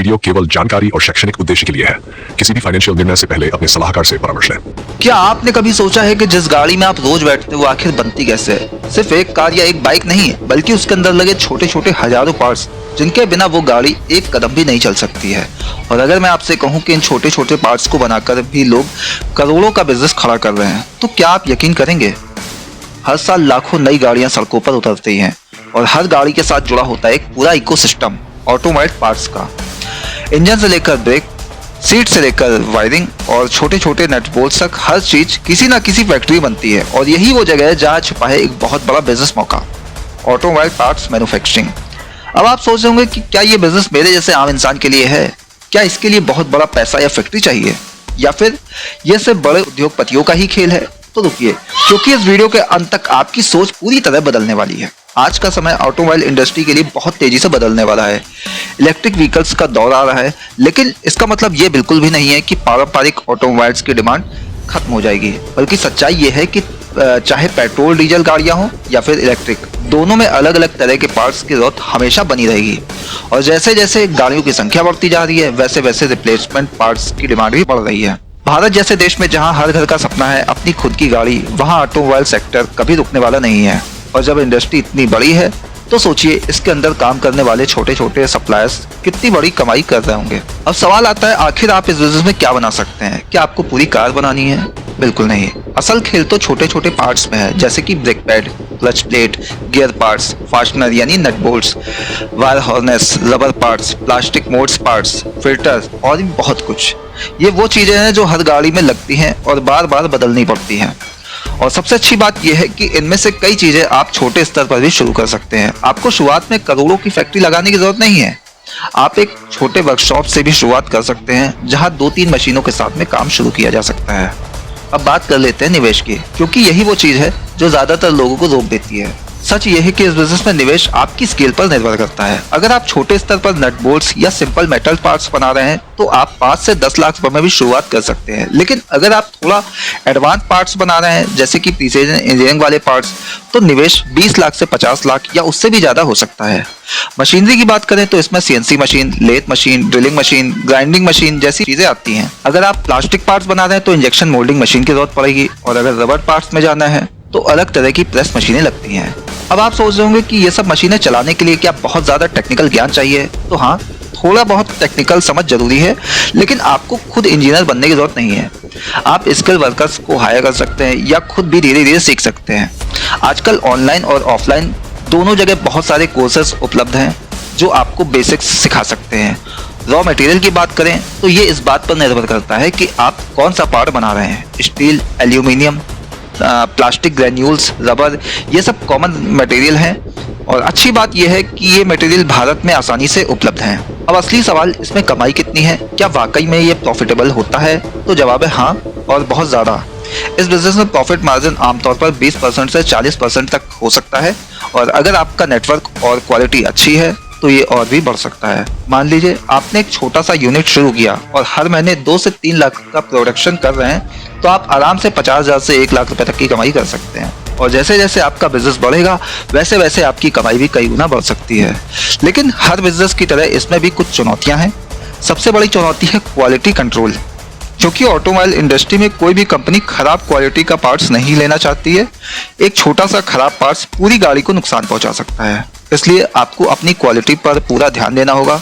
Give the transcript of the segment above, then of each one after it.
Video केवल जानकारी और शैक्षणिक उद्देश्य के लिए है। किसी भी फाइनेंशियल निर्णय से पहले अपने सलाहकार से परामर्श लें। क्या आपने कभी सोचा है कि जिस गाड़ी में आप रोज बैठते हो आखिर बनती कैसे है? सिर्फ एक कार या एक बाइक नहीं है, बल्कि उसके अंदर लगे छोटे छोटे हजारों पार्ट्स जिनके बिना वो गाड़ी एक कदम भी नहीं चल सकती है। और अगर मैं आपसे कहूं कि इन छोटे छोटे पार्ट्स को बनाकर भी लोग करोड़ों का बिजनेस खड़ा कर रहे हैं, तो क्या आप यकीन करेंगे? हर साल लाखों नई गाड़ियां सड़कों पर उतरती हैं और हर गाड़ी के साथ जुड़ा होता है एक पूरा इकोसिस्टम ऑटोमोबाइल पार्ट्स का। इंजन से लेकर ब्रेक, सीट से लेकर वायरिंग और छोटे छोटे नट बोल्ट तक हर चीज किसी ना किसी फैक्ट्री बनती है। और यही वो जगह है जहाँ छुपा है एक बहुत बड़ा बिजनेस मौका, ऑटोमोबाइल पार्ट्स मैन्युफैक्चरिंग। अब आप सोच रहे होंगे कि क्या ये बिजनेस मेरे जैसे आम इंसान के लिए है? क्या इसके लिए बहुत बड़ा पैसा या फैक्ट्री चाहिए, या फिर ये सिर्फ बड़े उद्योगपतियों का ही खेल है? तो रुकिए, क्योंकि इस वीडियो के अंत तक आपकी सोच पूरी तरह बदलने वाली है। आज का समय ऑटोमोबाइल इंडस्ट्री के लिए बहुत तेजी से बदलने वाला है। इलेक्ट्रिक व्हीकल्स का दौर आ रहा है, लेकिन इसका मतलब ये बिल्कुल भी नहीं है कि पारंपरिक ऑटोमोबाइल्स की डिमांड खत्म हो जाएगी। बल्कि सच्चाई ये है कि चाहे पेट्रोल डीजल गाड़ियां हों या फिर इलेक्ट्रिक, दोनों में अलग अलग तरह के पार्ट्स की जरूरत हमेशा बनी रहेगी। और जैसे जैसे गाड़ियों की संख्या बढ़ती जा रही है, वैसे वैसे रिप्लेसमेंट पार्ट्स की डिमांड भी बढ़ रही है। भारत जैसे देश में जहां हर घर का सपना है अपनी खुद की गाड़ी, वहां ऑटोमोबाइल सेक्टर कभी रुकने वाला नहीं है। और जब इंडस्ट्री इतनी बड़ी है तो सोचिए इसके अंदर काम करने वाले छोटे छोटे सप्लायर्स कितनी बड़ी कमाई कर रहे होंगे। अब सवाल आता है, आखिर आप इस बिजनेस में क्या बना सकते हैं? क्या आपको पूरी कार बनानी है? बिल्कुल नहीं। असल खेल तो छोटे छोटे पार्ट्स में है, जैसे कि brake pad, clutch plate, gear parts, fastener यानी nut bolts, wire harness, rubber parts, plastic mods parts, filter और भी बहुत कुछ। ये वो चीजें हैं जो हर गाड़ी में लगती हैं और बार बार बदलनी पड़ती हैं। और सबसे अच्छी बात यह है कि इनमें से कई चीजें आप छोटे स्तर पर भी शुरू कर सकते हैं। आपको शुरुआत में करोड़ों की फैक्ट्री लगाने की जरूरत नहीं है। आप एक छोटे वर्कशॉप से भी शुरुआत कर सकते हैं, जहां 2-3 मशीनों के साथ में काम शुरू किया जा सकता है। अब बात कर लेते हैं निवेश की, क्योंकि यही वो चीज है जो ज्यादातर लोगों को रोक देती है। सच यह है कि इस बिजनेस में निवेश आपकी स्केल पर निर्भर करता है। अगर आप छोटे स्तर पर नट बोल्ट्स या सिंपल मेटल पार्ट्स बना रहे हैं तो आप 5 से 10 लाख रुपए में भी शुरुआत कर सकते हैं। लेकिन अगर आप थोड़ा एडवांस पार्ट्स बना रहे हैं, जैसे कि प्रिसीजन इंजीनियरिंग वाले पार्ट्स, तो निवेश 20 लाख से 50 लाख या उससे भी ज्यादा हो सकता है। मशीनरी की बात करें तो इसमें CNC machine, lathe machine, drilling machine, grinding machine जैसी चीजें आती हैं। अगर आप प्लास्टिक पार्ट्स बना रहे हैं तो इंजेक्शन मोल्डिंग मशीन की जरूरत पड़ेगी, और अगर रबर पार्ट्स में जाना है तो अलग तरह की प्रेस मशीनें लगती हैं। अब आप सोच रहे होंगे कि ये सब मशीनें चलाने के लिए क्या बहुत ज्यादा टेक्निकल ज्ञान चाहिए? तो हाँ, थोड़ा बहुत टेक्निकल समझ जरूरी है, लेकिन आपको खुद इंजीनियर बनने की जरूरत नहीं है। आप स्किल वर्कर्स को हायर कर सकते हैं या खुद भी धीरे धीरे सीख सकते हैं। आजकल ऑनलाइन और ऑफलाइन दोनों जगह बहुत सारे कोर्सेस उपलब्ध हैं जो आपको बेसिक्स सिखा सकते हैं। रॉ मटेरियल की बात करें तो ये इस बात पर निर्भर करता है कि आप कौन सा पार्ट बना रहे हैं। Steel, aluminium, plastic granules, rubber, ये सब कॉमन मटेरियल हैं। और अच्छी बात यह है कि ये मटेरियल भारत में आसानी से उपलब्ध हैं। अब असली सवाल, इसमें कमाई कितनी है? क्या वाकई में ये प्रॉफिटेबल होता है? तो जवाब है हाँ, और बहुत ज़्यादा। इस बिजनेस में प्रॉफिट मार्जिन आमतौर पर 20% से 40% तक हो सकता है, और अगर आपका नेटवर्क और क्वालिटी अच्छी है तो ये और भी बढ़ सकता है। मान लीजिए आपने एक छोटा सा यूनिट शुरू किया और हर महीने 2 से 3 लाख का प्रोडक्शन कर रहे हैं, तो आप आराम से 50,000 से 1 लाख रुपए तक की कमाई कर सकते हैं। और जैसे जैसे आपका बिजनेस बढ़ेगा, वैसे वैसे आपकी कमाई भी कई गुना बढ़ सकती है। लेकिन हर बिजनेस की तरह इसमें भी कुछ चुनौतियां हैं। सबसे बड़ी चुनौती है क्वालिटी कंट्रोल, क्योंकि ऑटोमोबाइल इंडस्ट्री में कोई भी कंपनी खराब क्वालिटी का पार्ट्स नहीं लेना चाहती है। एक छोटा सा खराब पार्ट्स पूरी गाड़ी को नुकसान पहुंचा सकता है, इसलिए आपको अपनी क्वालिटी पर पूरा ध्यान देना होगा।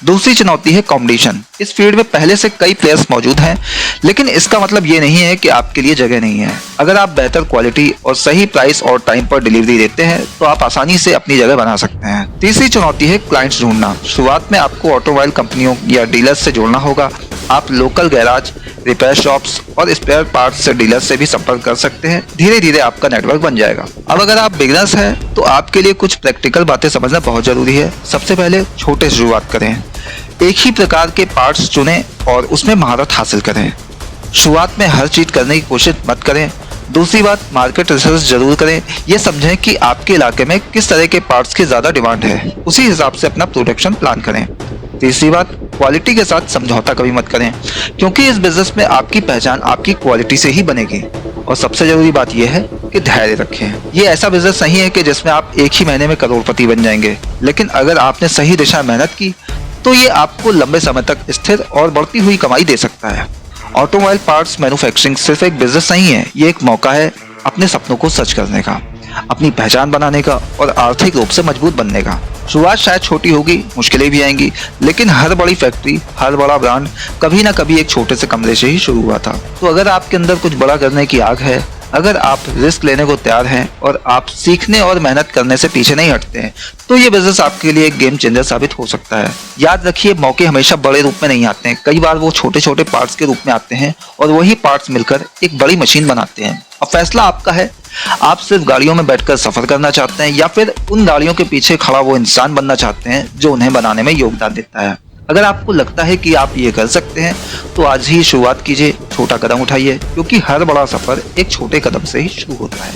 दूसरी चुनौती है कंपटीशन। इस फील्ड में पहले से कई प्लेयर्स मौजूद हैं, लेकिन इसका मतलब ये नहीं है कि आपके लिए जगह नहीं है। अगर आप बेहतर क्वालिटी और सही प्राइस और टाइम पर डिलीवरी देते हैं तो आप आसानी से अपनी जगह बना सकते हैं। तीसरी चुनौती है क्लाइंट्स ढूंढना। शुरुआत में आपको ऑटोमोबाइल कंपनियों या डीलर्स से जुड़ना होगा। आप लोकल गैराज, रिपेयर शॉप्स और स्पेयर पार्ट्स से डीलर से भी संपर्क कर सकते हैं। धीरे धीरे आपका नेटवर्क बन जाएगा। अब अगर आप बिगिनर्स हैं तो आपके लिए कुछ प्रैक्टिकल बातें समझना बहुत जरूरी है। सबसे पहले छोटे से शुरुआत करें। एक ही प्रकार के पार्ट्स चुनें और उसमें महारत हासिल करें। शुरुआत में हर चीज करने की कोशिश मत करें। दूसरी बात, मार्केट रिसर्च जरूर करें। ये समझें कि आपके इलाके में किस तरह के पार्ट्स की ज्यादा डिमांड है, उसी हिसाब से अपना प्रोडक्शन प्लान करें। तीसरी बात, क्वालिटी के साथ समझौता कभी मत करें, क्योंकि इस बिजनेस में आपकी पहचान आपकी क्वालिटी से ही बनेगी। और सबसे जरूरी बात यह है कि धैर्य रखें। ये ऐसा बिजनेस नहीं है कि जिसमें आप एक ही महीने में करोड़पति बन जाएंगे, लेकिन अगर आपने सही दिशा में मेहनत की तो ये आपको लंबे समय तक स्थिर और बढ़ती हुई कमाई दे सकता है। ऑटोमोबाइल पार्ट्स मैन्युफैक्चरिंग सिर्फ एक बिजनेस नहीं है, ये एक मौका है अपने सपनों को सच करने का, अपनी पहचान बनाने का और आर्थिक रूप से मजबूत बनने का। शुरुआत शायद छोटी होगी, मुश्किलें भी आएंगी, लेकिन हर बड़ी फैक्ट्री, हर बड़ा ब्रांड कभी ना कभी एक छोटे से कमरे से ही शुरू हुआ था। तो अगर आपके अंदर कुछ बड़ा करने की आग है, अगर आप रिस्क लेने को तैयार हैं और आप सीखने और मेहनत करने से पीछे नहीं हटते हैं, तो ये बिजनेस आपके लिए एक गेम चेंजर साबित हो सकता है। याद रखिए, मौके हमेशा बड़े रूप में नहीं आते हैं, कई बार वो छोटे छोटे पार्ट्स के रूप में आते हैं और वही पार्ट्स मिलकर एक बड़ी मशीन बनाते हैं। अब फैसला आपका है, आप सिर्फ गाड़ियों में बैठकर सफर करना चाहते हैं या फिर उन गाड़ियों के पीछे खड़ा वो इंसान बनना चाहते हैं जो उन्हें बनाने में योगदान देता है। अगर आपको लगता है कि आप ये कर सकते हैं तो आज ही शुरुआत कीजिए, छोटा कदम उठाइए, क्योंकि हर बड़ा सफर एक छोटे कदम से ही शुरू होता है।